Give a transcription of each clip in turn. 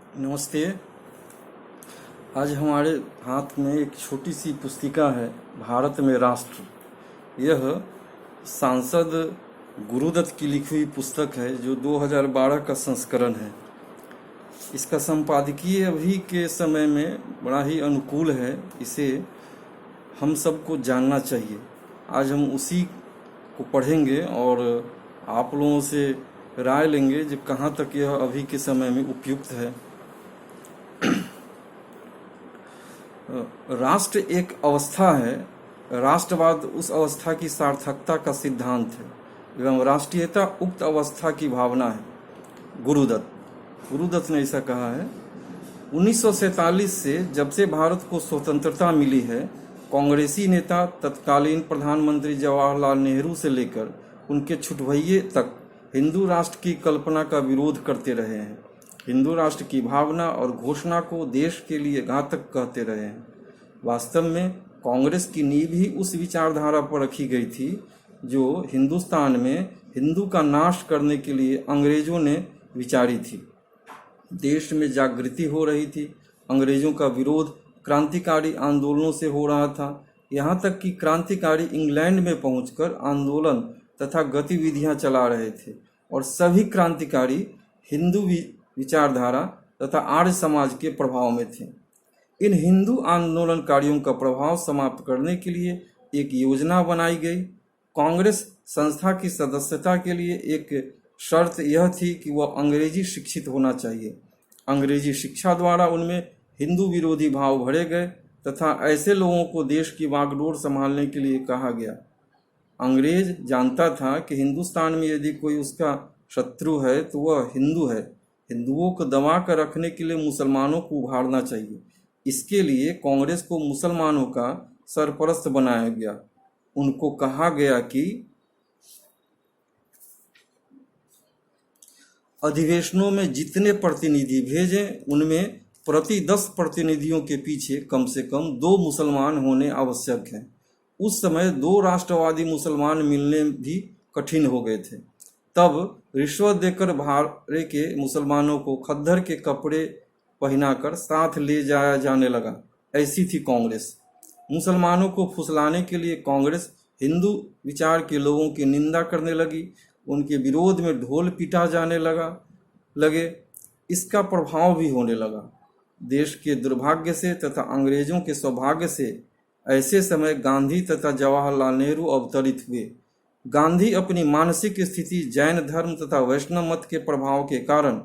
नमस्ते। आज हमारे हाथ में एक छोटी सी पुस्तिका है, भारत में राष्ट्र। यह सांसद गुरुदत्त की लिखी हुई पुस्तक है जो 2012 का संस्करण है। इसका संपादकीय अभी के समय में बड़ा ही अनुकूल है, इसे हम सबको जानना चाहिए। आज हम उसी को पढ़ेंगे और आप लोगों से राय लेंगे जो कहाँ तक यह अभी के समय में उपयुक्त है। राष्ट्र एक अवस्था है, राष्ट्रवाद उस अवस्था की सार्थकता का सिद्धांत है एवं राष्ट्रीयता उक्त अवस्था की भावना है। गुरुदत्त ने ऐसा कहा है। 1947 से जब से भारत को स्वतंत्रता मिली है, कांग्रेसी नेता तत्कालीन प्रधानमंत्री जवाहरलाल नेहरू से लेकर उनके छुटभइये तक हिंदू राष्ट्र की कल्पना का विरोध करते रहे हैं। हिंदू राष्ट्र की भावना और घोषणा को देश के लिए घातक कहते रहे हैं। वास्तव में कांग्रेस की नींव ही उस विचारधारा पर रखी गई थी जो हिंदुस्तान में हिंदू का नाश करने के लिए अंग्रेजों ने विचारी थी। देश में जागृति हो रही थी, अंग्रेजों का विरोध क्रांतिकारी आंदोलनों से हो रहा था, यहाँ तक कि क्रांतिकारी इंग्लैंड में पहुंचकर आंदोलन तथा गतिविधियां चला रहे थे और सभी क्रांतिकारी हिंदू विचारधारा तथा आर्य समाज के प्रभाव में थे। इन हिंदू आंदोलनकारियों का प्रभाव समाप्त करने के लिए एक योजना बनाई गई। कांग्रेस संस्था की सदस्यता के लिए एक शर्त यह थी कि वह अंग्रेजी शिक्षित होना चाहिए। अंग्रेजी शिक्षा द्वारा उनमें हिंदू विरोधी भाव भरे गए तथा ऐसे लोगों को देश की बागडोर संभालने के लिए कहा गया। अंग्रेज जानता था कि हिंदुस्तान में यदि कोई उसका शत्रु है तो वह हिंदू है। हिंदुओं को दबा कर रखने के लिए मुसलमानों को उभारना चाहिए। इसके लिए कांग्रेस को मुसलमानों का सरपरस्त बनाया गया। उनको कहा गया कि अधिवेशनों में जितने प्रतिनिधि भेजें उनमें प्रति 10 प्रतिनिधियों के पीछे कम से कम 2 मुसलमान होने आवश्यक हैं। उस समय 2 राष्ट्रवादी मुसलमान मिलने भी कठिन हो गए थे। तब रिश्वत देकर भाड़े के मुसलमानों को खद्दर के कपड़े पहनाकर साथ ले जाया जाने लगा। ऐसी थी कांग्रेस। मुसलमानों को फुसलाने के लिए कांग्रेस हिंदू विचार के लोगों की निंदा करने लगी, उनके विरोध में ढोल पीटा जाने लगे। इसका प्रभाव भी होने लगा। देश के दुर्भाग्य से तथा अंग्रेजों के सौभाग्य से ऐसे समय गांधी तथा जवाहरलाल नेहरू अवतरित हुए। गांधी अपनी मानसिक स्थिति जैन धर्म तथा वैष्णव मत के प्रभाव के कारण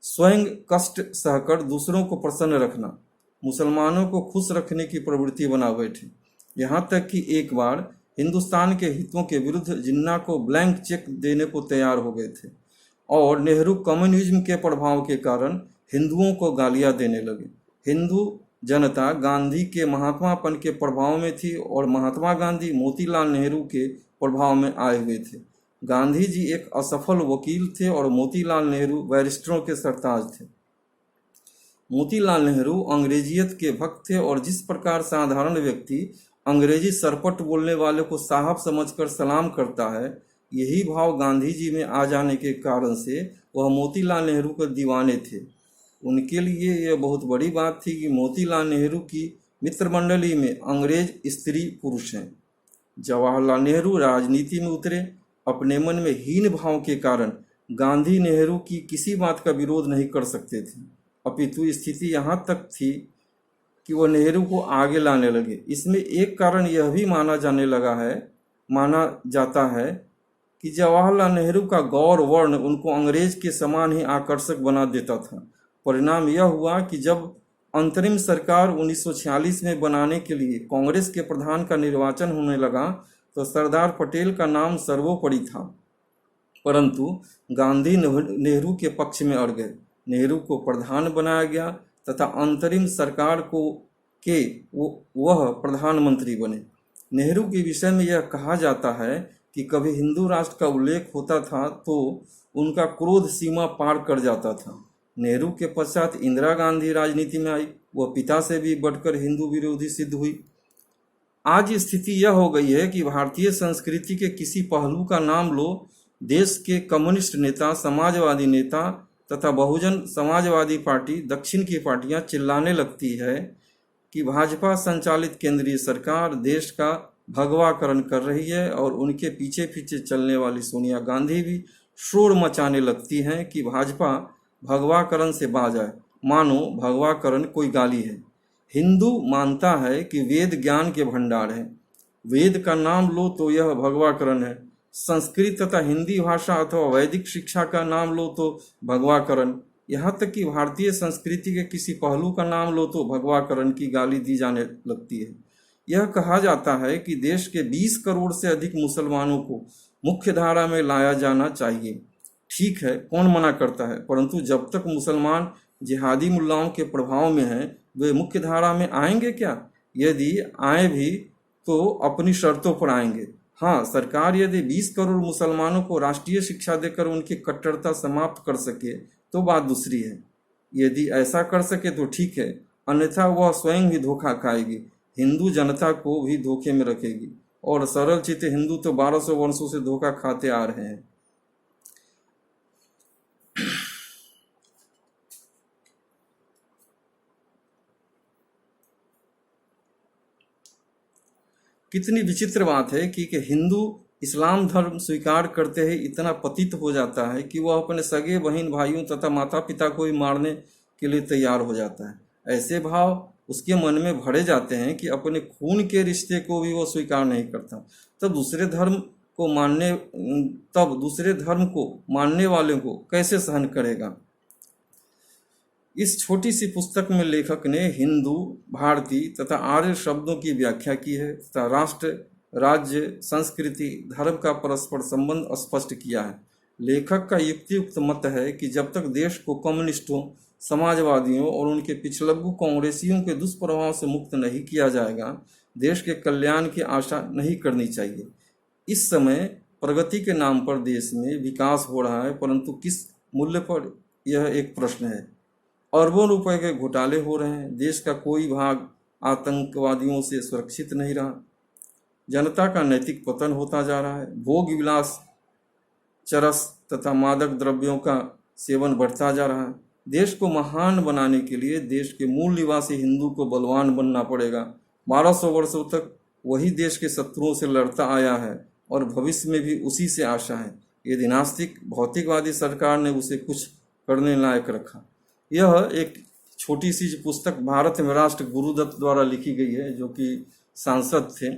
स्वयं कष्ट सहकर दूसरों को प्रसन्न रखना, मुसलमानों को खुश रखने की प्रवृत्ति बना बैठे। यहाँ तक कि एक बार हिंदुस्तान के हितों के विरुद्ध जिन्ना को ब्लैंक चेक देने को तैयार हो गए थे और नेहरू कम्युनिज्म के प्रभाव के कारण हिंदुओं को गालियां देने लगे। हिंदू जनता गांधी के महात्मापन के प्रभाव में थी और महात्मा गांधी मोतीलाल नेहरू के प्रभाव में आए हुए थे। गांधी जी एक असफल वकील थे और मोतीलाल नेहरू बैरिस्टरों के सरताज थे। मोतीलाल नेहरू अंग्रेजियत के भक्त थे और जिस प्रकार साधारण व्यक्ति अंग्रेजी सरपट बोलने वाले को साहब समझकर सलाम करता है, यही भाव गांधी जी में आ जाने के कारण से वह मोतीलाल नेहरू के दीवाने थे। उनके लिए यह बहुत बड़ी बात थी कि मोतीलाल नेहरू की मित्रमंडली में अंग्रेज स्त्री पुरुष हैं। जवाहरलाल नेहरू राजनीति में उतरे। अपने मन में हीन भाव के कारण गांधी नेहरू की किसी बात का विरोध नहीं कर सकते थे, अपितु स्थिति यहाँ तक थी कि वह नेहरू को आगे लाने लगे। इसमें एक कारण यह भी माना जाता है कि जवाहरलाल नेहरू का गौर वर्ण उनको अंग्रेज के समान ही आकर्षक बना देता था। परिणाम यह हुआ कि जब अंतरिम सरकार 1946 में बनाने के लिए कांग्रेस के प्रधान का निर्वाचन होने लगा तो सरदार पटेल का नाम सर्वोपरि था, परंतु गांधी नेहरू के पक्ष में अड़ गए। नेहरू को प्रधान बनाया गया तथा अंतरिम सरकार के वह प्रधानमंत्री बने। नेहरू के विषय में यह कहा जाता है कि कभी हिंदू राष्ट्र का उल्लेख होता था तो उनका क्रोध सीमा पार कर जाता था। नेहरू के पश्चात इंदिरा गांधी राजनीति में आई, वह पिता से भी बढ़कर हिंदू विरोधी सिद्ध हुई। आज स्थिति यह हो गई है कि भारतीय संस्कृति के किसी पहलू का नाम लो, देश के कम्युनिस्ट नेता, समाजवादी नेता तथा बहुजन समाजवादी पार्टी दक्षिण की पार्टियां चिल्लाने लगती है कि भाजपा संचालित केंद्रीय सरकार देश का भगवाकरण कर रही है और उनके पीछे पीछे चलने वाली सोनिया गांधी भी शोर मचाने लगती हैं कि भाजपा भगवाकरण से बाज आए, मानो भगवाकरण कोई गाली है। हिंदू मानता है कि वेद ज्ञान के भंडार है। वेद का नाम लो तो यह भगवाकरण है। संस्कृत तथा हिंदी भाषा अथवा वैदिक शिक्षा का नाम लो तो भगवाकरण। यहाँ तक कि भारतीय संस्कृति के किसी पहलू का नाम लो तो भगवाकरण की गाली दी जाने लगती है। यह कहा जाता है कि देश के 20 करोड़ से अधिक मुसलमानों को मुख्य धारा में लाया जाना चाहिए। ठीक है, कौन मना करता है, परंतु जब तक मुसलमान जिहादी मुल्लाओं के प्रभाव में हैं, वे मुख्य धारा में आएंगे क्या? यदि आए भी तो अपनी शर्तों पर आएंगे। हाँ, सरकार यदि 20 करोड़ मुसलमानों को राष्ट्रीय शिक्षा देकर उनकी कट्टरता समाप्त कर सके तो बात दूसरी है। यदि ऐसा कर सके तो ठीक है, अन्यथा वह स्वयं ही धोखा खाएगी, हिंदू जनता को भी धोखे में रखेगी। और सरल चित्त हिंदू तो 1200 वर्षों से धोखा खाते आ रहे हैं। कितनी विचित्र बात है कि हिंदू इस्लाम धर्म स्वीकार करते ही इतना पतित हो जाता है कि वह अपने सगे बहन भाइयों तथा माता पिता को भी मारने के लिए तैयार हो जाता है। ऐसे भाव उसके मन में भरे जाते हैं कि अपने खून के रिश्ते को भी वो स्वीकार नहीं करता। तब दूसरे धर्म को मानने वाले को कैसे सहन करेगा? इस छोटी सी पुस्तक में लेखक ने हिंदू, भारतीय तथा आर्य शब्दों की व्याख्या की है तथा राष्ट्र, राज्य, संस्कृति, धर्म का परस्पर संबंध स्पष्ट किया है। लेखक का युक्तियुक्त मत है कि जब तक देश को कम्युनिस्टों, समाजवादियों और उनके पिछलग्गू कांग्रेसियों के दुष्प्रभाव से मुक्त नहीं किया जाएगा, देश के कल्याण की आशा नहीं करनी चाहिए। इस समय प्रगति के नाम पर देश में विकास हो रहा है, परंतु किस मूल्य पर, यह एक प्रश्न है। अरबों रुपए के घोटाले हो रहे हैं। देश का कोई भाग आतंकवादियों से सुरक्षित नहीं रहा। जनता का नैतिक पतन होता जा रहा है। भोग विलास, चरस तथा मादक द्रव्यों का सेवन बढ़ता जा रहा है। देश को महान बनाने के लिए देश के मूल निवासी हिंदू को बलवान बनना पड़ेगा। 1200 वर्षों तक वही देश के शत्रुओं से लड़ता आया है और भविष्य में भी उसी से आशा है। यदि नास्तिक भौतिकवादी सरकार ने उसे कुछ करने लायक रखा। यह एक छोटी सी पुस्तक भारत में राष्ट्र गुरुदत्त द्वारा लिखी गई है, जो कि सांसद थे,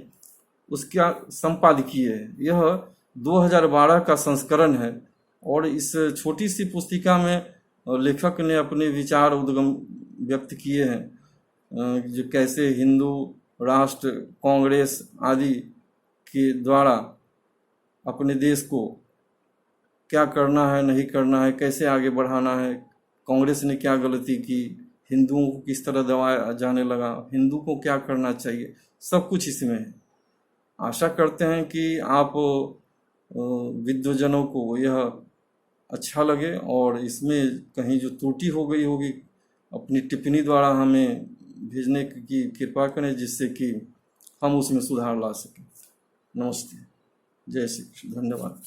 उसका संपादकीय है। यह 2012 का संस्करण है और इस छोटी सी पुस्तिका में लेखक ने अपने विचार उद्गम व्यक्त किए हैं, जो कैसे हिंदू राष्ट्र, कांग्रेस आदि के द्वारा अपने देश को क्या करना है, नहीं करना है, कैसे आगे बढ़ाना है, कांग्रेस ने क्या गलती की, हिंदुओं को किस तरह दबाया जाने लगा, हिंदू को क्या करना चाहिए, सब कुछ इसमें है। आशा करते हैं कि आप विद्वजनों को यह अच्छा लगे और इसमें कहीं जो त्रुटि हो गई होगी अपनी टिप्पणी द्वारा हमें भेजने की कृपा करें, जिससे कि हम उसमें सुधार ला सकें। नमस्ते, जय श्री कृष्ण, धन्यवाद।